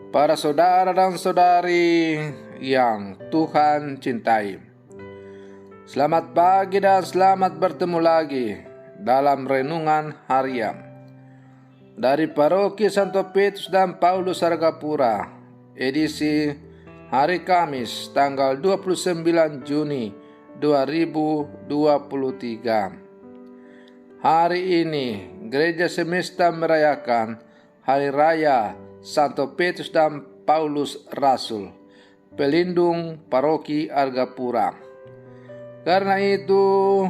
Para saudara dan saudari yang Tuhan cintai, selamat pagi dan selamat bertemu lagi dalam renungan harian dari Paroki Santo Petrus dan Paulus Argapura, edisi hari Kamis tanggal 29 Juni 2023. Hari ini Gereja Semesta merayakan Hari Raya Santo Petrus dan Paulus Rasul, pelindung Paroki Argapura. Karena itu,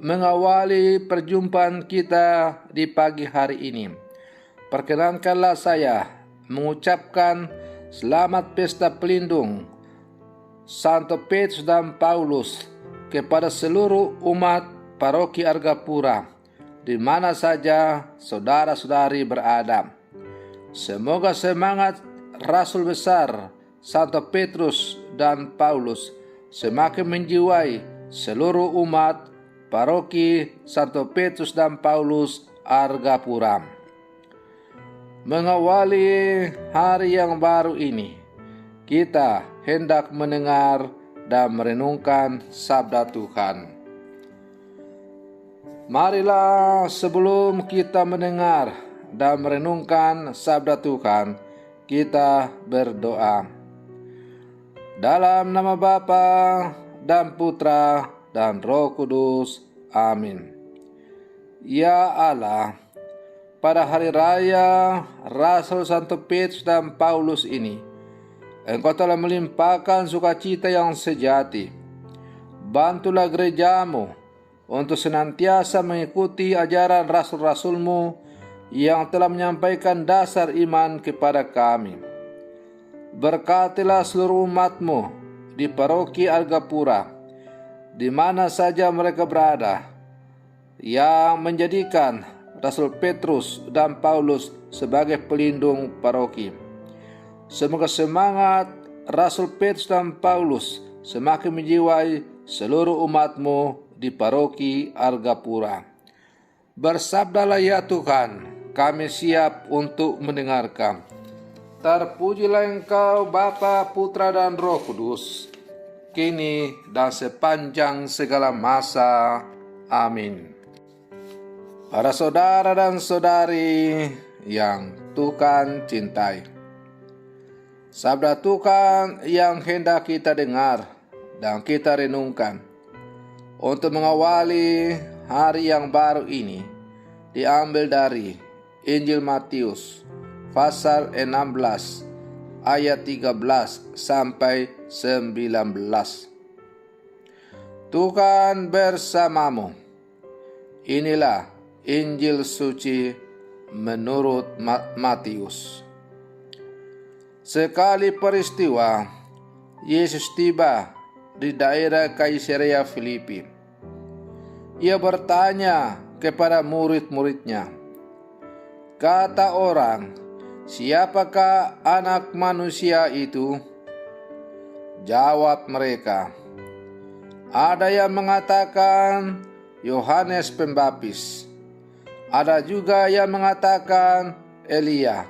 mengawali perjumpaan kita di pagi hari ini, perkenankanlah saya mengucapkan selamat pesta pelindung Santo Petrus dan Paulus kepada seluruh umat Paroki Argapura, di mana saja saudara-saudari berada. Semoga semangat Rasul besar Santo Petrus dan Paulus semakin menjiwai seluruh umat Paroki Santo Petrus dan Paulus Argapura. Mengawali hari yang baru ini, kita hendak mendengar dan merenungkan sabda Tuhan. Marilah sebelum kita mendengar dan merenungkan sabda Tuhan, kita berdoa. Dalam nama Bapa dan Putra dan Roh Kudus. Amin. Ya Allah, pada hari raya Rasul Santo Petrus dan Paulus ini, Engkau telah melimpahkan sukacita yang sejati. Bantulah gerejamu untuk senantiasa mengikuti ajaran rasul-rasulmu yang telah menyampaikan dasar iman kepada kami. Berkatilah seluruh umatmu di Paroki Argapura, di mana saja mereka berada, yang menjadikan Rasul Petrus dan Paulus sebagai pelindung paroki. Semoga semangat Rasul Petrus dan Paulus semakin menjiwai seluruh umatmu di Paroki Argapura. Bersabdalah ya Tuhan, kami siap untuk mendengarkan. Terpujilah Engkau Bapa, Putra dan Roh Kudus, kini dan sepanjang segala masa. Amin. Para saudara dan saudari yang Tuhan cintai, sabda Tuhan yang hendak kita dengar dan kita renungkan untuk mengawali hari yang baru ini diambil dari Injil Matius pasal 16 ayat 13 sampai 19. Tuhan bersamamu. Inilah Injil suci menurut Matius. Sekali peristiwa, Yesus tiba di daerah Kaisarea Filipi. Ia bertanya kepada murid-muridnya, kata orang, siapakah anak manusia itu? Jawab mereka, ada yang mengatakan Yohanes Pembaptis, ada juga yang mengatakan Elia,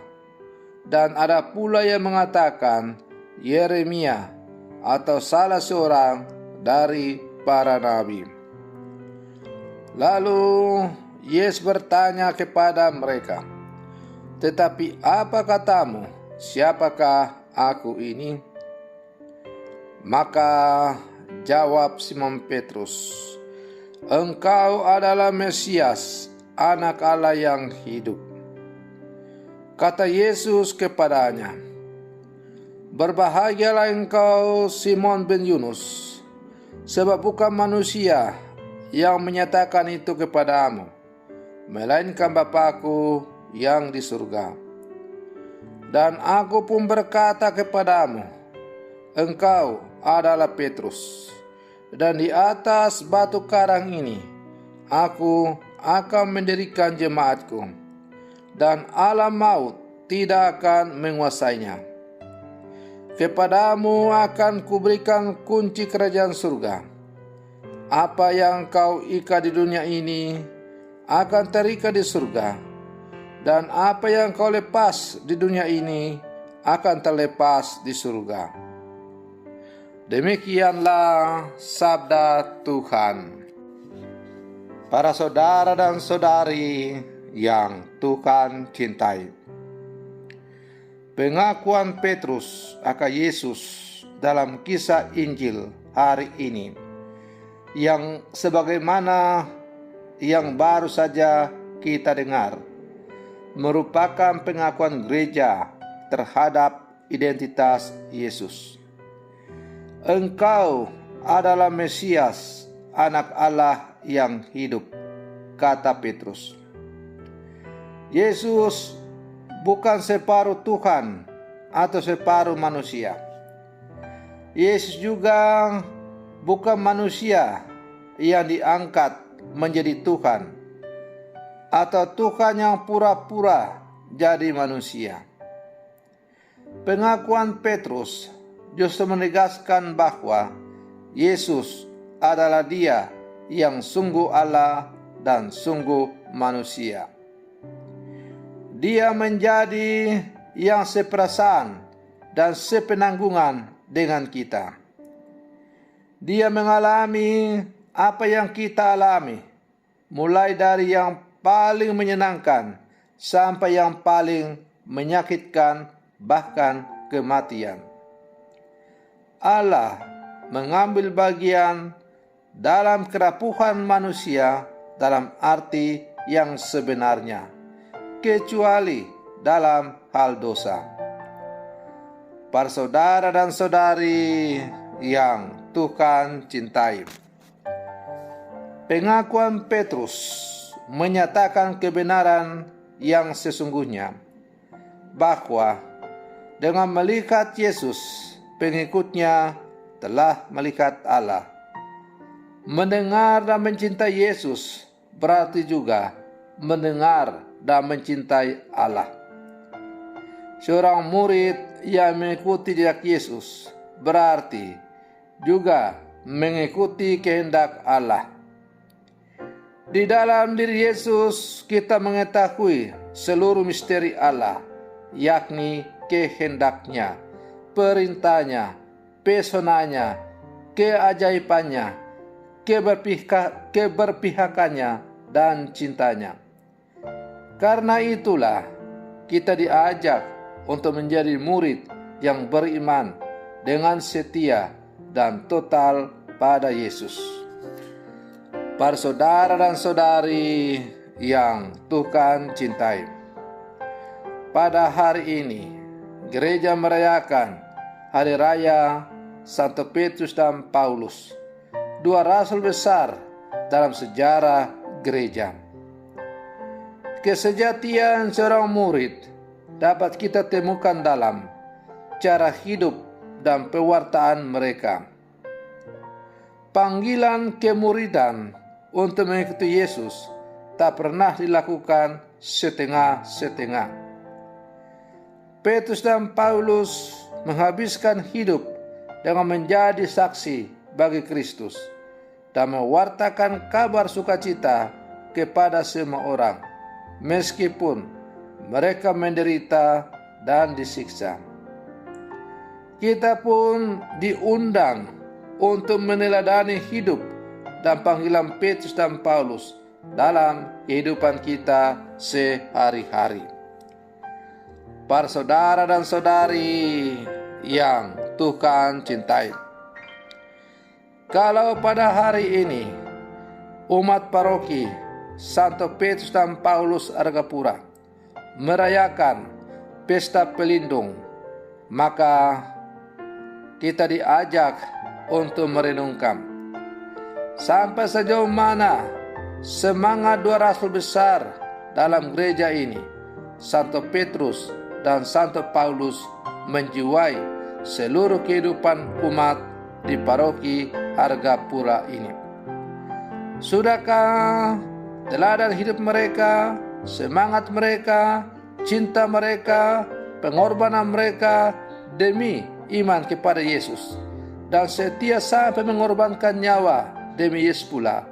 dan ada pula yang mengatakan Yeremia atau salah seorang dari para nabi. Lalu Yesus bertanya kepada mereka, tetapi apa katamu, siapakah aku ini? Maka jawab Simon Petrus, engkau adalah Mesias, anak Allah yang hidup. Kata Yesus kepadanya, berbahagialah engkau Simon bin Yunus, sebab bukan manusia yang menyatakan itu kepadamu, melainkan Bapa-Ku yang di surga. Dan aku pun berkata kepadamu, engkau adalah Petrus, dan di atas batu karang ini aku akan mendirikan jemaatku, dan alam maut tidak akan menguasainya. Kepadamu akan kuberikan kunci kerajaan surga. Apa yang kau ikat di dunia ini akan terikat di surga, dan apa yang kau lepas di dunia ini akan terlepas di surga. Demikianlah sabda Tuhan. Para saudara dan saudari yang Tuhan cintai, pengakuan Petrus akan Yesus dalam kisah Injil hari ini, yang sebagaimana yang baru saja kita dengar, merupakan pengakuan gereja terhadap identitas Yesus. Engkau adalah Mesias, Anak Allah yang hidup, kata Petrus. Yesus bukan separuh Tuhan atau separuh manusia. Yesus juga bukan manusia yang diangkat menjadi Tuhan, atau Tuhan yang pura-pura jadi manusia. Pengakuan Petrus justru menegaskan bahwa Yesus adalah Dia yang sungguh Allah dan sungguh manusia. Dia menjadi yang seperasaan dan sepenanggungan dengan kita. Dia mengalami apa yang kita alami, mulai dari yang paling menyenangkan sampai yang paling menyakitkan, bahkan kematian. Allah mengambil bagian dalam kerapuhan manusia dalam arti yang sebenarnya, kecuali dalam hal dosa. Para saudara dan saudari yang Tuhan cintai, pengakuan Petrus menyatakan kebenaran yang sesungguhnya, bahwa dengan melihat Yesus, pengikutnya telah melihat Allah. Mendengar dan mencintai Yesus berarti juga mendengar dan mencintai Allah. Seorang murid yang mengikuti jejak Yesus berarti juga mengikuti kehendak Allah. Di dalam diri Yesus kita mengetahui seluruh misteri Allah, yakni kehendaknya, perintahnya, pesonanya, keajaibannya, keberpihakannya, dan cintanya. Karena itulah kita diajak untuk menjadi murid yang beriman dengan setia dan total pada Yesus. Para saudara dan saudari yang Tuhan cintai, pada hari ini gereja merayakan hari raya Santo Petrus dan Paulus, dua rasul besar dalam sejarah gereja. Kesejatian seorang murid dapat kita temukan dalam cara hidup dan pewartaan mereka. Panggilan kemuridan untuk mengikuti Yesus tak pernah dilakukan setengah-setengah. Petrus dan Paulus menghabiskan hidup dengan menjadi saksi bagi Kristus dan mewartakan kabar sukacita kepada semua orang, meskipun mereka menderita dan disiksa. Kita pun diundang untuk meneladani hidup dan panggilan Petrus dan Paulus dalam kehidupan kita sehari-hari. Para saudara dan saudari yang Tuhan cintai, kalau pada hari ini umat paroki Santo Petrus dan Paulus Argapura merayakan pesta pelindung, maka kita diajak untuk merenungkan sampai sejauh mana semangat dua rasul besar dalam gereja ini, Santo Petrus dan Santo Paulus, menjiwai seluruh kehidupan umat di paroki Argapura ini. Sudahkah teladan hidup mereka, semangat mereka, cinta mereka, pengorbanan mereka demi iman kepada Yesus, dan setia sampai mengorbankan nyawa demi Yesus pula,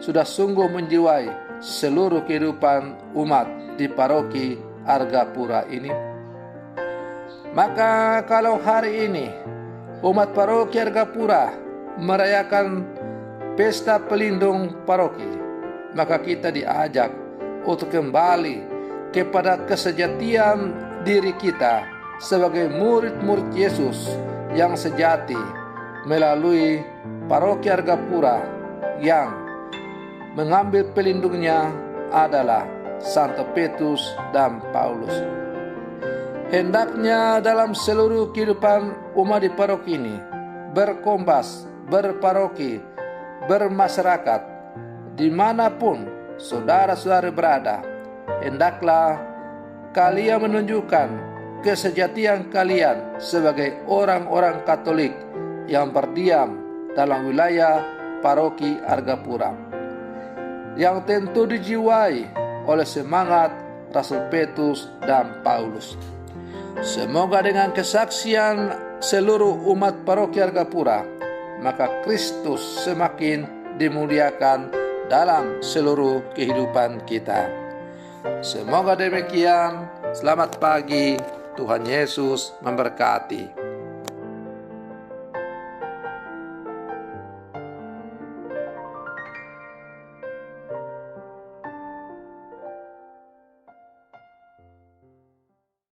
sudah sungguh menjiwai seluruh kehidupan umat di paroki Argapura ini? Maka kalau hari ini umat paroki Argapura merayakan pesta pelindung paroki, maka kita diajak untuk kembali kepada kesejatian diri kita sebagai murid-murid Yesus yang sejati melalui paroki Argapura yang mengambil pelindungnya adalah Santo Petrus dan Paulus. Hendaknya dalam seluruh kehidupan umat di paroki ini berkombas, berparoki, bermasyarakat, dimanapun saudara-saudara berada, hendaklah kalian menunjukkan kesejatian kalian sebagai orang-orang Katolik yang berdiam dalam wilayah paroki Argapura, yang tentu dijiwai oleh semangat Rasul Petrus dan Paulus. Semoga dengan kesaksian seluruh umat paroki Argapura, maka Kristus semakin dimuliakan dalam seluruh kehidupan kita. Semoga demikian. Selamat pagi. Tuhan Yesus memberkati.